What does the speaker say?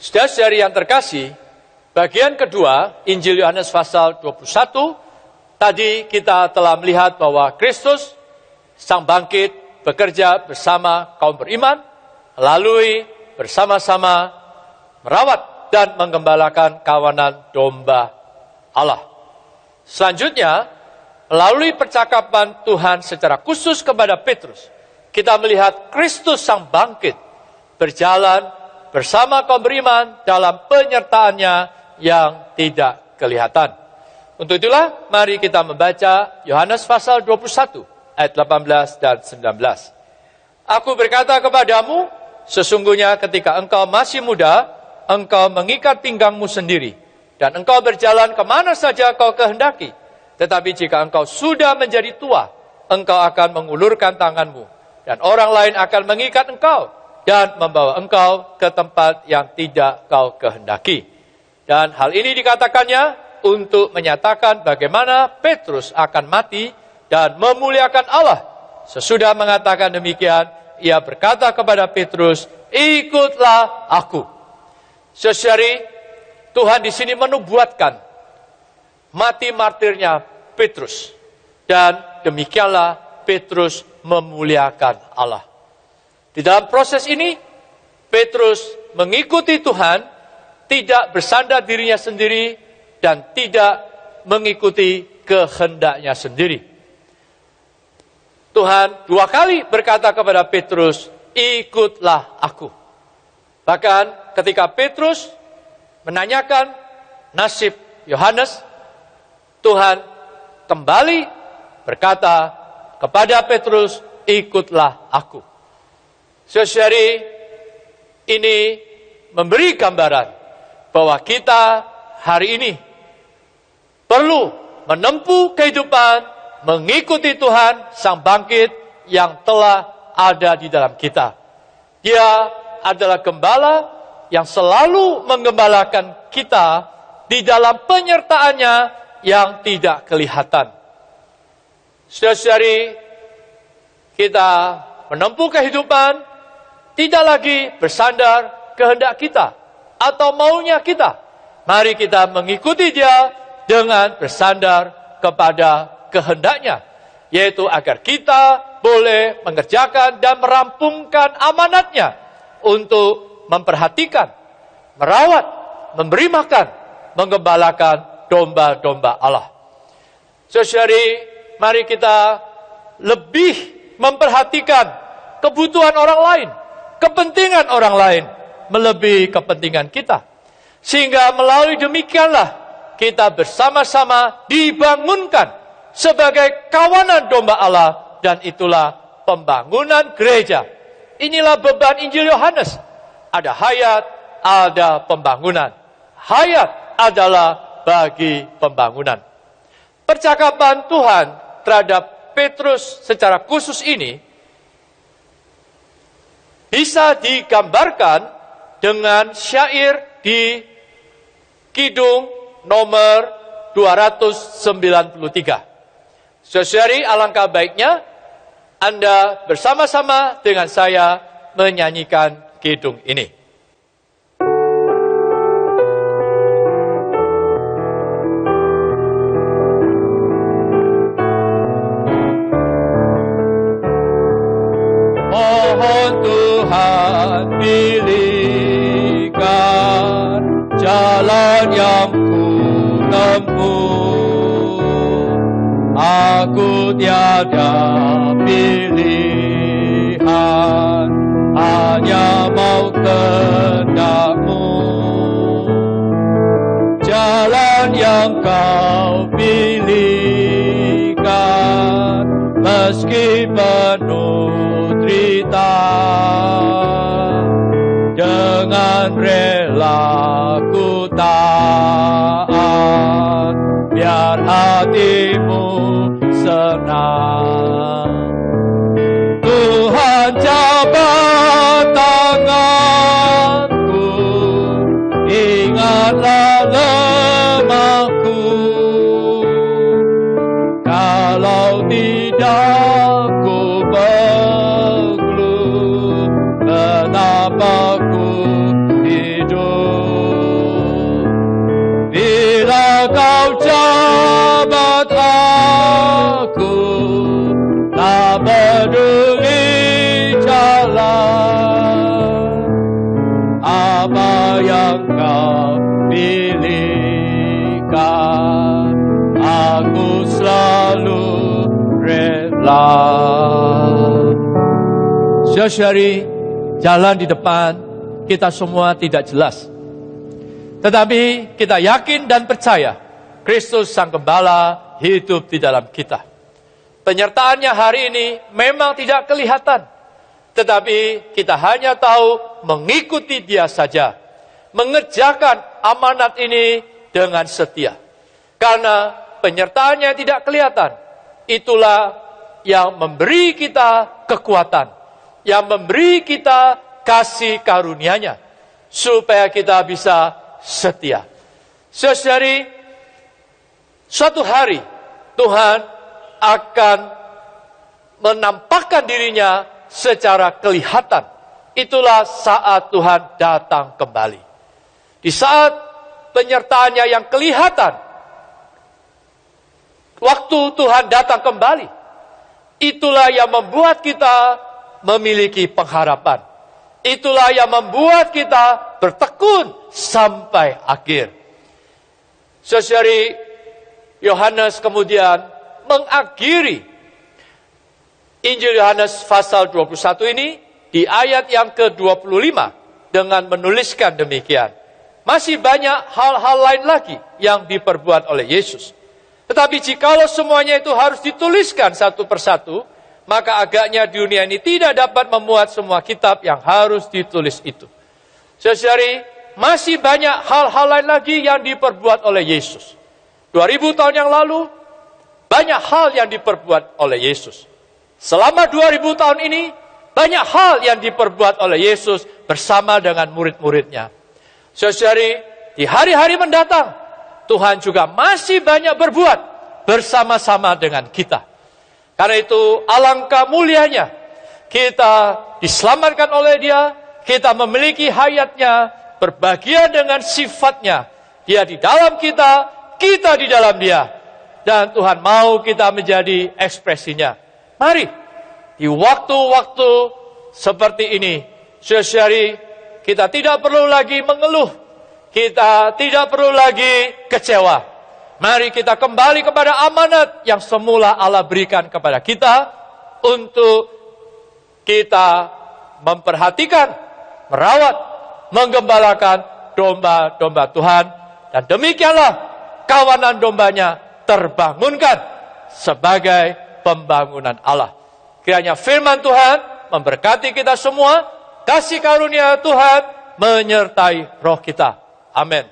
Saudara-saudari yang terkasih, bagian kedua Injil Yohanes pasal 21, tadi kita telah melihat bahwa Kristus Sang Bangkit bekerja bersama kaum beriman, melalui bersama-sama merawat dan menggembalakan kawanan domba Allah. Selanjutnya, melalui percakapan Tuhan secara khusus kepada Petrus, kita melihat Kristus Sang Bangkit berjalan bersama kaum beriman dalam penyertaannya yang tidak kelihatan. Untuk itulah, mari kita membaca Yohanes pasal 21, ayat 18 dan 19. Aku berkata kepadamu, sesungguhnya ketika engkau masih muda, engkau mengikat pinggangmu sendiri, dan engkau berjalan kemana saja kau kehendaki. Tetapi jika engkau sudah menjadi tua, engkau akan mengulurkan tanganmu, dan orang lain akan mengikat engkau, dan membawa engkau ke tempat yang tidak kau kehendaki. Dan hal ini dikatakannya untuk menyatakan bagaimana Petrus akan mati dan memuliakan Allah. Sesudah mengatakan demikian, ia berkata kepada Petrus, ikutlah aku. Saudari, Tuhan di sini menubuatkan mati martirnya Petrus. Dan demikianlah Petrus memuliakan Allah. Di dalam proses ini, Petrus mengikuti Tuhan, tidak bersandar dirinya sendiri, dan tidak mengikuti kehendaknya sendiri. Tuhan 2 kali berkata kepada Petrus, ikutlah aku. Bahkan ketika Petrus menanyakan nasib Yohanes, Tuhan kembali berkata kepada Petrus, ikutlah aku. Saudari, ini memberi gambaran bahwa kita hari ini perlu menempuh kehidupan mengikuti Tuhan Sang Bangkit yang telah ada di dalam kita. Dia adalah gembala yang selalu menggembalakan kita di dalam penyertaannya yang tidak kelihatan. Saudari, kita menempuh kehidupan tidak lagi bersandar kehendak kita atau maunya kita. Mari kita mengikuti Dia dengan bersandar kepada kehendaknya, yaitu agar kita boleh mengerjakan dan merampungkan amanatnya untuk memperhatikan, merawat, memberi makan, menggembalakan domba-domba Allah. Saudari, mari kita lebih memperhatikan kebutuhan orang lain, kepentingan orang lain, melebihi kepentingan kita. Sehingga melalui demikianlah kita bersama-sama dibangunkan sebagai kawanan domba Allah, dan itulah pembangunan gereja. Inilah beban Injil Yohanes. Ada hayat, ada pembangunan. Hayat adalah bagi pembangunan. Percakapan Tuhan terhadap Petrus secara khusus ini bisa digambarkan dengan syair di Kidung nomor 293. Saudari, alangkah baiknya Anda bersama-sama dengan saya menyanyikan kidung ini. Mohon Tuhan pilihkan jalan yang ku tempuh. Aku tiada pilihan, hanya mau kehendak-Mu. Jalan yang Kau pilihkan, meski penuh derita, dengan rela ku taat, biar hati-Mu senang. Tuhan jabat tanganku, ingatlah lemahku. Kalau tidak ku bergelut, betapa ku hidup. apa yang kau pilihkan, aku selalu rela. Saudari, jalan di depan kita semua tidak jelas. Tetapi kita yakin dan percaya Kristus Sang Gembala hidup di dalam kita. Penyertaannya hari ini memang tidak kelihatan. Tetapi kita hanya tahu mengikuti Dia saja. Mengerjakan amanat ini dengan setia. Karena penyertaannya tidak kelihatan. Itulah yang memberi kita kekuatan. Yang memberi kita kasih karunia-Nya. Supaya kita bisa setia. Saudari, suatu hari Tuhan akan menampakkan dirinya secara kelihatan. Itulah saat Tuhan datang kembali. Di saat penyertaannya yang kelihatan, waktu Tuhan datang kembali, itulah yang membuat kita memiliki pengharapan. Itulah yang membuat kita bertekun sampai akhir. Saudari, Yohanes kemudian mengakhiri Injil Yohanes pasal 21 ini di ayat yang ke-25 dengan menuliskan demikian. Masih banyak hal-hal lain lagi yang diperbuat oleh Yesus. Tetapi jikalau semuanya itu harus dituliskan satu persatu, maka agaknya dunia ini tidak dapat memuat semua kitab yang harus ditulis itu. Saudari, masih banyak hal-hal lain lagi yang diperbuat oleh Yesus. 2000 tahun yang lalu, banyak hal yang diperbuat oleh Yesus. Selama 2000 tahun ini, banyak hal yang diperbuat oleh Yesus bersama dengan murid-muridnya. Saudari, di hari-hari mendatang, Tuhan juga masih banyak berbuat bersama-sama dengan kita. Karena itu alangkah mulianya kita diselamatkan oleh Dia, kita memiliki hayatnya, berbahagia dengan sifatnya. Dia di dalam kita, kita di dalam Dia. Dan Tuhan mau kita menjadi ekspresinya. Mari, di waktu-waktu seperti ini, saudari, kita tidak perlu lagi mengeluh. Kita tidak perlu lagi kecewa. Mari kita kembali kepada amanat yang semula Allah berikan kepada kita untuk kita memperhatikan, merawat, menggembalakan domba-domba Tuhan. Dan demikianlah kawanan dombanya terbangunkan sebagai pembangunan Allah. Kiranya firman Tuhan memberkati kita semua, kasih karunia Tuhan menyertai roh kita. Amin.